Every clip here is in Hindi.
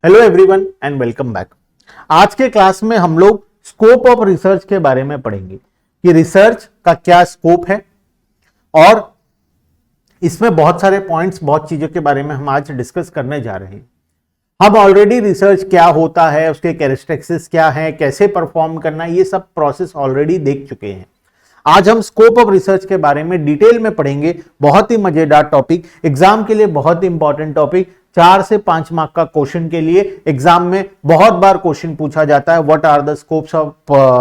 Hello everyone and welcome back. आज के क्लास में हम लोग स्कोप ऑफ रिसर्च के बारे में पढ़ेंगे कि रिसर्च का क्या स्कोप है और इसमें बहुत सारे पॉइंट्स, बहुत चीजों के बारे में हम आज डिस्कस करने जा रहे हैं। हम ऑलरेडी रिसर्च क्या होता है, उसके कैरेक्टरिस्टिक्स क्या है, कैसे परफॉर्म करना है, ये सब प्रोसेस ऑलरेडी देख चुके हैं। आज हम स्कोप ऑफ रिसर्च के बारे में डिटेल में पढ़ेंगे। बहुत ही मजेदार टॉपिक, एग्जाम के लिए बहुत ही इंपॉर्टेंट टॉपिक। 4 से 5 मार्क का क्वेश्चन के लिए एग्जाम में बहुत बार क्वेश्चन पूछा जाता है। What are the scopes of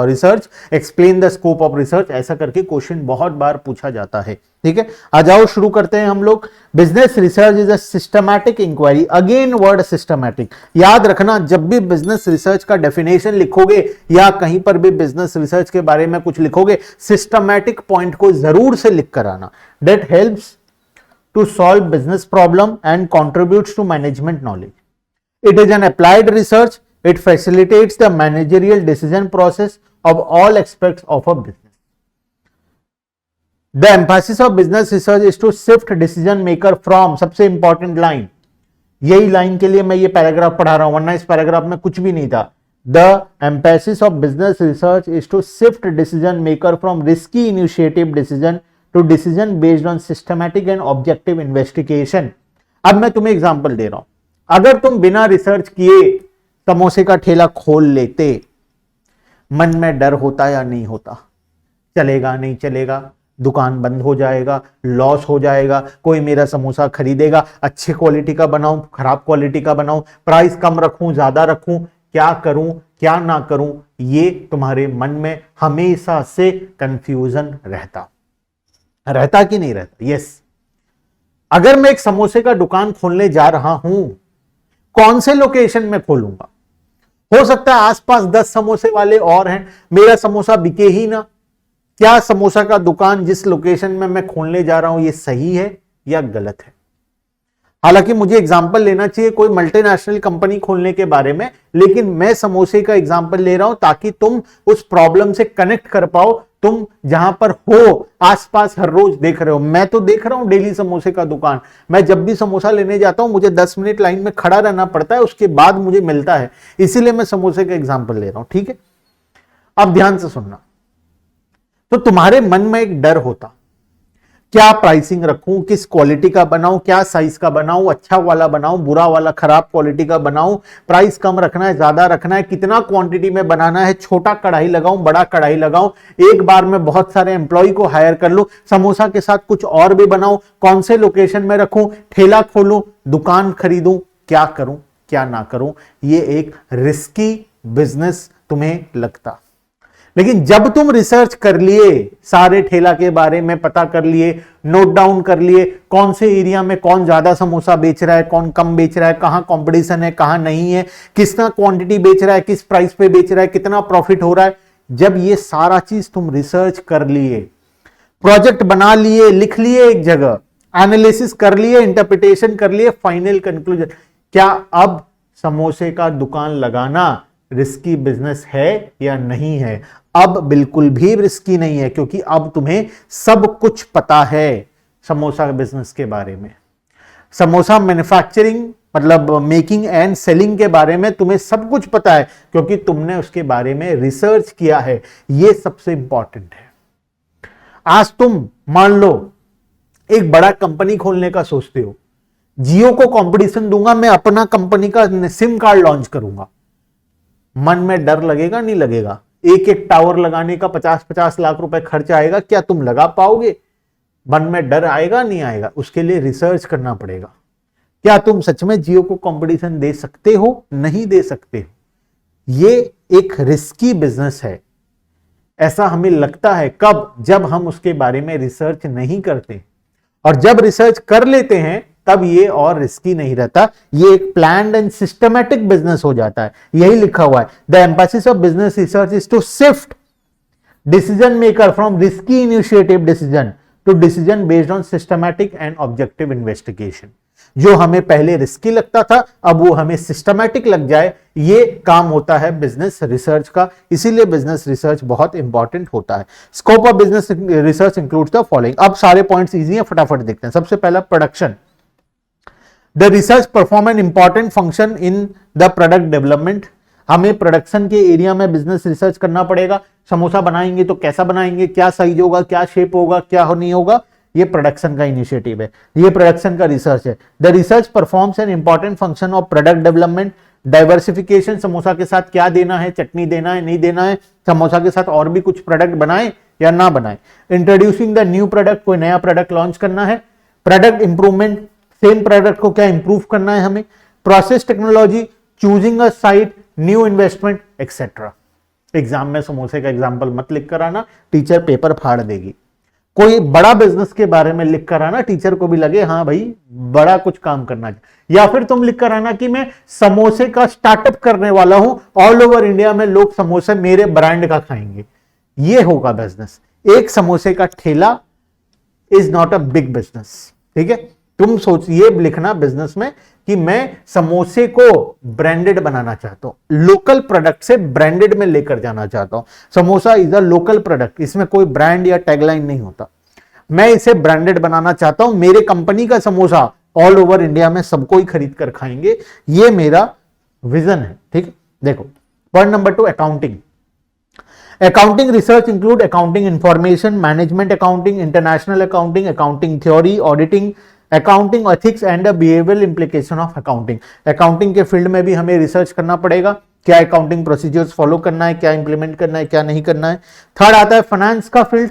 research, explain the scope of research, ऐसा करके क्वेश्चन बहुत बार पूछा जाता है। ठीक है, आ जाओ शुरू करते हैं हम लोग। Business research is a systematic inquiry. Again word systematic याद रखना, जब भी बिजनेस रिसर्च का डेफिनेशन लिखोगे या कहीं पर भी बिजनेस रिसर्च के बारे में कुछ लिखोगे, सिस्टमैटिक पॉइंट को जरूर से लिख कर आना। That helps to solve business problem and contributes to management knowledge. It is an applied research. It facilitates the managerial decision process of all aspects of a business. The emphasis of business research is to shift decision maker from, सबसे important line, यही लाइन के लिए मैं ये पैराग्राफ पढ़ा रहा हूं, वरना इस पैराग्राफ में कुछ भी नहीं था। The emphasis of business research is to shift decision maker from risky initiative decision to decision based on systematic and objective investigation. अब मैं तुम्हें एग्जांपल दे रहा हूं। अगर तुम बिना रिसर्च किए समोसे का ठेला खोल लेते, मन में डर होता या नहीं होता? चलेगा नहीं चलेगा, दुकान बंद हो जाएगा, लॉस हो जाएगा, कोई मेरा समोसा खरीदेगा, अच्छी क्वालिटी का बनाऊं, खराब क्वालिटी का बनाऊं, प्राइस कम रखूं, ज्यादा रखूं, क्या करूं क्या ना करूं, ये तुम्हारे मन में हमेशा से कंफ्यूजन रहता कि नहीं रहता? यस। अगर मैं एक समोसे का दुकान खोलने जा रहा हूं, कौन से लोकेशन में खोलूंगा? हो सकता है आसपास 10 समोसे वाले और हैं, मेरा समोसा बिके ही ना। क्या समोसा का दुकान जिस लोकेशन में मैं खोलने जा रहा हूं ये सही है या गलत है? हालांकि मुझे एग्जांपल लेना चाहिए कोई मल्टीनेशनल कंपनी खोलने के बारे में, लेकिन मैं समोसे का एग्जांपल ले रहा हूं ताकि तुम उस प्रॉब्लम से कनेक्ट कर पाओ। तुम जहां पर हो, आसपास हर रोज देख रहे हो, मैं तो देख रहा हूं डेली समोसे का दुकान। मैं जब भी समोसा लेने जाता हूं मुझे 10 मिनट लाइन में खड़ा रहना पड़ता है, उसके बाद मुझे मिलता है, इसीलिए मैं समोसे का एग्जांपल ले रहा हूं। ठीक है, अब ध्यान से सुनना। तो तुम्हारे मन में एक डर होता, क्या प्राइसिंग रखूं, किस क्वालिटी का बनाऊं, क्या साइज का बनाऊं, अच्छा वाला बनाऊं, बुरा वाला, खराब क्वालिटी का बनाऊं, प्राइस कम रखना है, ज्यादा रखना है, कितना क्वांटिटी में बनाना है, छोटा कढ़ाई लगाऊं, बड़ा कढ़ाई लगाऊं, एक बार में बहुत सारे एम्प्लॉय को हायर कर लूं, समोसा के साथ कुछ और भी बनाऊं, कौन से लोकेशन में रखूं, ठेला खोलूं, दुकान खरीदूं, क्या करूं क्या ना करूं। ये एक रिस्की बिजनेस तुम्हें लगता। लेकिन जब तुम रिसर्च कर लिए, सारे ठेला के बारे में पता कर लिए, नोट डाउन कर लिए, कौन से एरिया में कौन ज्यादा समोसा बेच रहा है, कौन कम बेच रहा है, कहां कंपटीशन है कहां नहीं है, कितना क्वांटिटी बेच रहा है, किस प्राइस पे बेच रहा है, कितना प्रॉफिट हो रहा है, जब ये सारा चीज तुम रिसर्च कर लिए, प्रोजेक्ट बना लिए, लिख लिए, एक जगह एनालिसिस कर लिए, इंटरप्रिटेशन कर लिए, फाइनल कंक्लूजन, क्या अब समोसे का दुकान लगाना रिस्की बिजनेस है या नहीं है? अब बिल्कुल भी रिस्की नहीं है, क्योंकि अब तुम्हें सब कुछ पता है समोसा बिजनेस के बारे में। समोसा मैन्युफैक्चरिंग मतलब मेकिंग एंड सेलिंग के बारे में तुम्हें सब कुछ पता है, क्योंकि तुमने उसके बारे में रिसर्च किया है। यह सबसे इंपॉर्टेंट है। आज तुम मान लो एक बड़ा कंपनी खोलने का सोचते हो, जियो को कंपटीशन दूंगा, मैं अपना कंपनी का सिम कार्ड लॉन्च करूंगा, मन में डर लगेगा नहीं लगेगा? एक एक टावर लगाने का 50-50 लाख रुपए खर्च आएगा, क्या तुम लगा पाओगे? मन में डर आएगा नहीं आएगा? उसके लिए रिसर्च करना पड़ेगा। क्या तुम सच में जियो को कंपटीशन दे सकते हो? नहीं दे सकते हो। ये एक रिस्की बिजनेस है, ऐसा हमें लगता है। कब? जब हम उसके बारे में रिसर्च नहीं करते, और जब रिसर्च कर लेते हैं तब ये और रिस्की नहीं रहता, ये एक प्लान्ड एंड सिस्टमैटिक बिजनेस हो जाता है। यही लिखा हुआ है, the emphasis of business research is to shift decision maker from risky initiative decision to decision based on systematic and objective investigation. जो हमें पहले रिस्की लगता था, अब वो हमें सिस्टमैटिक लग जाए, ये काम होता है बिजनेस रिसर्च का। इसीलिए बिजनेस रिसर्च बहुत इंपॉर्टेंट होता है। Scope of business research includes the following. अब सारे पॉइंट्स इजी हैं, फटाफट देखते हैं। सबसे पहला production. The research perform an important function in the product development. हमें प्रोडक्शन के एरिया में बिजनेस रिसर्च करना पड़ेगा। समोसा बनाएंगे तो कैसा बनाएंगे, क्या साइज होगा, क्या शेप होगा, क्या नहीं होगा, ये प्रोडक्शन का इनिशिएटिव है, ये प्रोडक्शन का रिसर्च है। The research performs an important function of product development. Diversification, samosa के साथ क्या देना है, चटनी देना है, नहीं देना है, समोसा के साथ और भी कुछ प्रोडक्ट बनाए या ना बनाए। इंट्रोड्यूसिंग द न्यू प्रोडक्ट, कोई नया प्रोडक्ट लॉन्च करना है। प्रोडक्ट इंप्रूवमेंट, सेम प्रोडक्ट को क्या इंप्रूव करना है हमें। Process technology, choosing a site, new investment etcetera. Exam में समोसे का एग्जाम्पल मत लिख कर आना, टीचर पेपर फाड़ देगी। कोई बड़ा बिजनेस के बारे में लिख कर आना, टीचर को भी लगे हाँ भाई बड़ा कुछ काम करना चाहिए। या फिर तुम लिख कर आना कि मैं समोसे का स्टार्टअप करने वाला हूं, ऑल ओवर इंडिया में लोग समोसे मेरे ब्रांड का खाएंगे, ये होगा बिजनेस। एक समोसे का ठेला is not a big business, ठीक है। तुम सोचिए लिखना बिजनेस में कि मैं समोसे को ब्रांडेड बनाना चाहता हूं, लोकल प्रोडक्ट से ब्रांडेड में लेकर जाना चाहता हूं। Samosa is a local product, इसमें कोई ब्रांड या टैगलाइन नहीं होता। मैं इसे ब्रांडेड बनाना चाहता हूं, मेरे कंपनी का समोसा ऑल ओवर इंडिया में सबको ही खरीद कर खाएंगे, ये मेरा विजन है, ठीक है। देखो point number 2, accounting. Accounting research include accounting information, management accounting, international accounting, accounting theory, auditing, accounting ethics and behavioural implication of accounting. Accounting के फील्ड में भी हमें रिसर्च करना पड़ेगा, क्या अकाउंटिंग प्रोसीजर्स फॉलो करना है, क्या इंप्लीमेंट करना है, क्या नहीं करना है। थर्ड आता है फाइनेंस का फील्ड।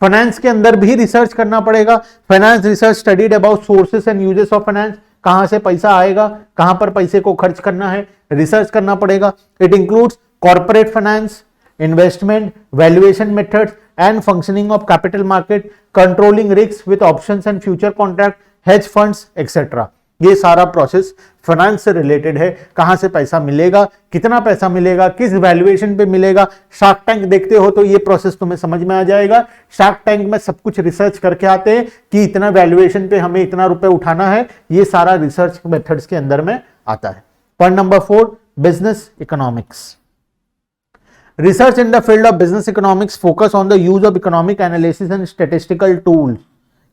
फाइनेंस के अंदर भी रिसर्च करना पड़ेगा। Finance research studied about sources and uses of finance, कहां से पैसा आएगा, कहां पर पैसे को खर्च करना है, रिसर्च करना पड़ेगा। It includes corporate finance, investment, valuation methods and functioning of capital market, controlling risks with options and future contract, hedge funds etc. ये सारा प्रोसेस फाइनेंस से रिलेटेड है। कहां से पैसा मिलेगा, कितना पैसा मिलेगा, किस वैल्यूएशन पे मिलेगा। शार्क टैंक देखते हो तो ये प्रोसेस तुम्हें समझ में आ जाएगा। शार्क टैंक में सब कुछ रिसर्च करके आते हैं कि इतना वैल्यूएशन पे हमें इतना रुपए उठाना है, ये सारा रिसर्च मेथड्स के अंदर में आता है। Point number 4, business economics. Research in the field of business economics focus on the use of economic analysis and statistical tools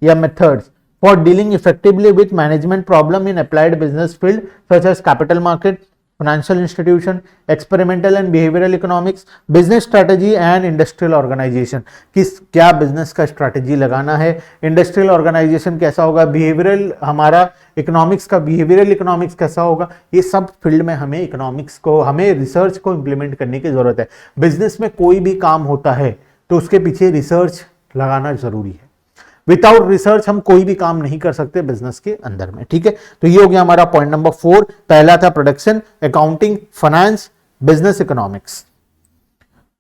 या methods for dealing effectively with management problem in applied business field such as capital market, financial institution, experimental and behavioral economics, business strategy and industrial organization। क्या बिजनेस का स्ट्रैटेजी लगाना है, इंडस्ट्रियल ऑर्गेनाइजेशन कैसा होगा, बिहेवियरल हमारा इकोनॉमिक्स का बिहेवियरल इकोनॉमिक्स कैसा होगा, ये सब फील्ड में हमें इकोनॉमिक्स को, हमें रिसर्च को इंप्लीमेंट करने की जरूरत है। बिजनेस में कोई भी काम होता है तो उसके पीछे रिसर्च लगाना जरूरी है। विदाउट रिसर्च हम कोई भी काम नहीं कर सकते बिजनेस के अंदर में, ठीक है। तो ये हो गया हमारा पॉइंट नंबर 4। पहला था production, accounting, finance, business economics.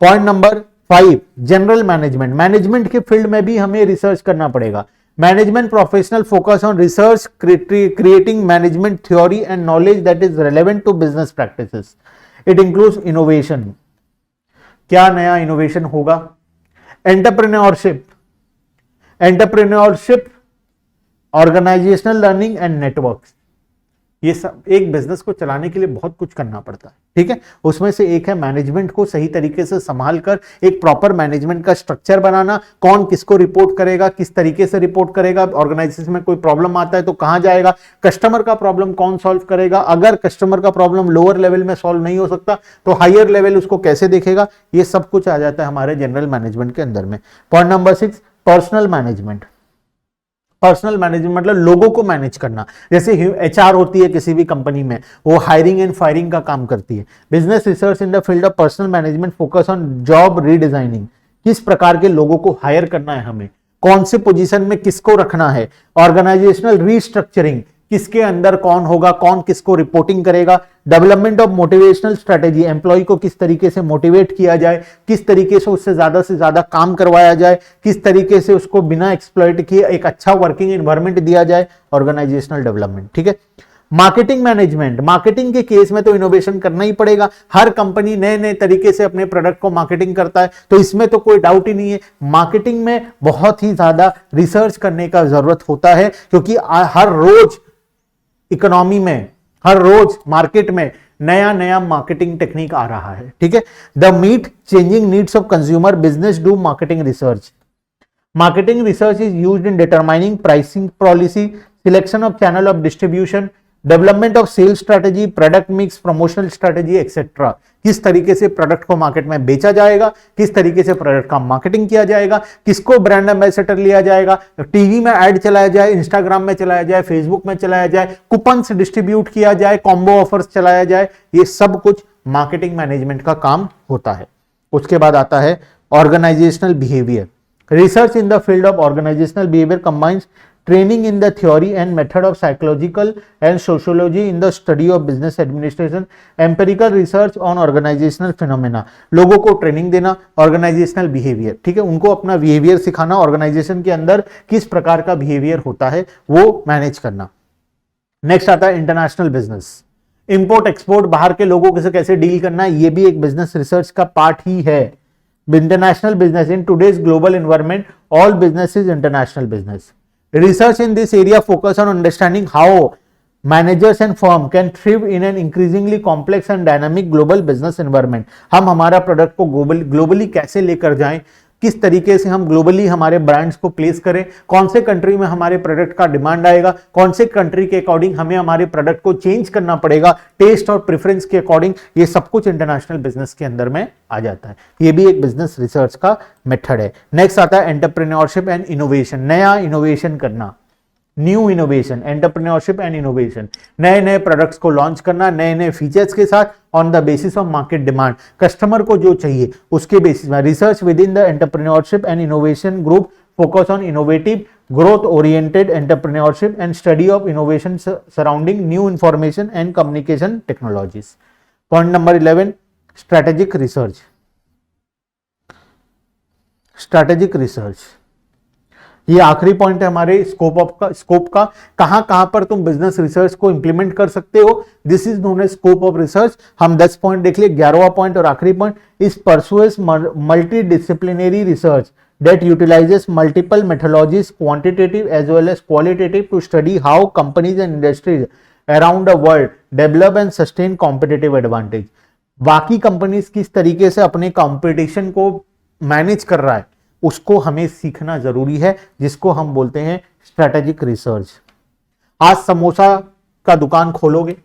Point number 5, general management. Management के फील्ड में भी हमें रिसर्च करना पड़ेगा। Management professional focus on research, creating management theory and knowledge that is relevant to business practices. It includes innovation, क्या नया इनोवेशन होगा, entrepreneurship, organisational learning and networks. ये सब एक बिजनेस को चलाने के लिए बहुत कुछ करना पड़ता है, ठीक है। उसमें से एक है मैनेजमेंट को सही तरीके से संभाल कर एक प्रॉपर मैनेजमेंट का स्ट्रक्चर बनाना, कौन किसको रिपोर्ट करेगा, किस तरीके से रिपोर्ट करेगा, ऑर्गेनाइजेशन में कोई प्रॉब्लम आता है तो कहां जाएगा, कस्टमर का प्रॉब्लम कौन सॉल्व करेगा, अगर कस्टमर का प्रॉब्लम लोअर लेवल में सॉल्व नहीं हो सकता तो हायर लेवल उसको कैसे देखेगा, ये सब कुछ आ जाता है हमारे जनरल मैनेजमेंट के अंदर में। Point number 6, personal management. Personal management मतलब लोगों को मैनेज करना। जैसे एचआर होती है किसी भी कंपनी में, वो हायरिंग एंड फायरिंग का काम करती है। Business research in the field of personal management focus on job redesigning, किस प्रकार के लोगों को हायर करना है हमें, कौन से पोजीशन में किसको रखना है, ऑर्गेनाइजेशनल रीस्ट्रक्चरिंग, किसके अंदर कौन होगा, कौन किसको रिपोर्टिंग करेगा, development of motivational strategy, employ को किस तरीके से मोटिवेट किया जाए, किस तरीके से उससे ज्यादा काम करवाया जाए, किस तरीके से उसको बिना एक्सप्लॉइट किए एक अच्छा वर्किंग एनवायरनमेंट दिया जाए, ऑर्गेनाइजेशनल डेवलपमेंट, ठीक है। मार्केटिंग मैनेजमेंट, मार्केटिंग के केस में तो इनोवेशन करना ही पड़ेगा। हर कंपनी नए नए तरीके से अपने प्रोडक्ट को मार्केटिंग करता है, तो इसमें तो कोई डाउट ही नहीं है। मार्केटिंग में बहुत ही ज्यादा रिसर्च करने का जरूरत होता है, क्योंकि हर रोज इकोनॉमी में, हर रोज मार्केट में नया नया मार्केटिंग टेक्निक आ रहा है, ठीक है। The meet changing needs of consumer business do marketing research. Marketing research is used in determining pricing policy, selection of channel of distribution, development of sales strategy, product mix, promotional strategy etcetera. किस तरीके से प्रोडक्ट को मार्केट में बेचा जाएगा, किस तरीके से प्रोडक्ट का मार्केटिंग किया जाएगा, किसको ब्रांड एम्बेसडर लिया जाएगा, टीवी में ऐड चलाया जाए, इंस्टाग्राम में चलाया जाए, फेसबुक में चलाया जाए, कूपन्स डिस्ट्रीब्यूट किया जाए, कॉम्बो ऑफर्स चलाया जाए, ये सब कुछ मार्केटिंग मैनेजमेंट का काम होता है। उसके बाद आता है organisational behaviour. Research in the field of organisational behaviour combines training in the theory and method of psychological and sociology in the study of business administration, empirical research on organizational phenomena। लोगों को ट्रेनिंग देना, ऑर्गेनाइजेशनल बिहेवियर, ठीक है, उनको अपना बिहेवियर सिखाना, ऑर्गेनाइजेशन के अंदर किस प्रकार का बिहेवियर होता है वो मैनेज करना। नेक्स्ट आता है इंटरनेशनल बिजनेस, इंपोर्ट एक्सपोर्ट, बाहर के लोगों से कैसे डील करना है, ये भी एक बिजनेस रिसर्च का पार्ट ही है। International business in today's global environment, all business is international business. Research in this area focus on understanding how managers and firm can thrive in an increasingly complex and dynamic global business environment। हम हमारा प्रोडक्ट को ग्लोबली कैसे लेकर जाएं, किस तरीके से हम ग्लोबली हमारे ब्रांड्स को प्लेस करें, कौन से कंट्री में हमारे प्रोडक्ट का डिमांड आएगा, कौन से कंट्री के अकॉर्डिंग हमें हमारे प्रोडक्ट को चेंज करना पड़ेगा, टेस्ट और प्रेफरेंस के अकॉर्डिंग, ये सब कुछ इंटरनेशनल बिजनेस के अंदर में आ जाता है। ये भी एक बिजनेस रिसर्च का मेथड है। नेक्स्ट आता है एंटरप्रेन्योरशिप एंड इनोवेशन, नया इनोवेशन करना, new innovation, entrepreneurship and innovation, नए नए प्रोडक्ट्स को लॉन्च करना, नए नए फीचर्स के साथ on the basis of market demand, customer को जो चाहिए उसके बेसिस में। Research with in the entrepreneurship and innovation group focus on innovative growth oriented entrepreneurship and study of innovation surrounding new information and communication technologies. Point number 11, strategic research. Strategic research ये आखिरी पॉइंट है हमारे स्कोप का कहां पर तुम बिजनेस रिसर्च को इंप्लीमेंट कर सकते हो। This is known as scope of research. हम 10 पॉइंट देख लिए, 11वां पॉइंट और आखिरी point is pursues multi disciplinary research that utilizes multiple methodologies, quantitative as well as qualitative, to study how companies and industries around the world develop and sustain competitive advantage। बाकी कंपनीज किस तरीके से अपने कंपटीशन को मैनेज कर रहा है उसको हमें सीखना जरूरी है, जिसको हम बोलते हैं स्ट्रेटेजिक रिसर्च। आज समोसा का दुकान खोलोगे,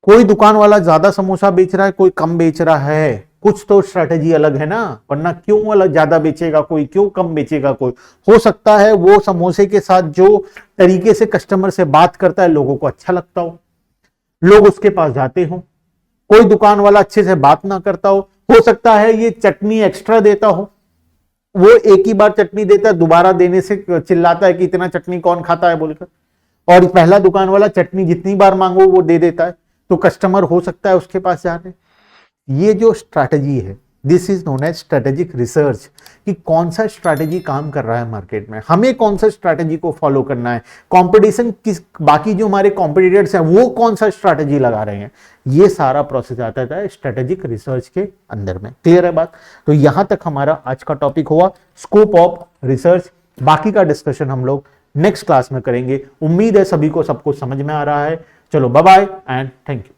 कोई दुकान वाला ज्यादा समोसा बेच रहा है, कोई कम बेच रहा है, कुछ तो स्ट्रेटेजी अलग है ना, वरना क्यों अलग ज्यादा बेचेगा कोई, क्यों कम बेचेगा कोई। हो सकता है वो समोसे के साथ जो तरीके से कस्टमर से बात करता है लोगों को अच्छा लगता हो, लोग उसके पास जाते हो। कोई दुकान वाला अच्छे से बात ना करता हो सकता है ये चटनी एक्स्ट्रा देता हो, वो एक ही बार चटनी देता है, दोबारा देने से चिल्लाता है कि इतना चटनी कौन खाता है बोलकर, और पहला दुकान वाला चटनी जितनी बार मांगो वो दे देता है, तो कस्टमर हो सकता है उसके पास जाने। ये जो स्ट्रैटेजी है, this is known as strategic research, कि कौन सा स्ट्रैटेजी काम कर रहा है मार्केट में, हमें कौन सा स्ट्रैटेजी को फॉलो करना है, कंपटीशन किस, बाकी जो हमारे कॉम्पिटिटर्स हैं वो कौन सा स्ट्रैटेजी लगा रहे हैं, ये सारा प्रोसेस आता है स्ट्रैटेजिक रिसर्च के अंदर में। क्लियर है बात? तो यहां तक हमारा आज का टॉपिक हुआ स्कोप ऑफ रिसर्च। बाकी का डिस्कशन हम लोग नेक्स्ट क्लास में करेंगे। उम्मीद है सभी को सब कुछ समझ में आ रहा है। चलो bye bye and thank you.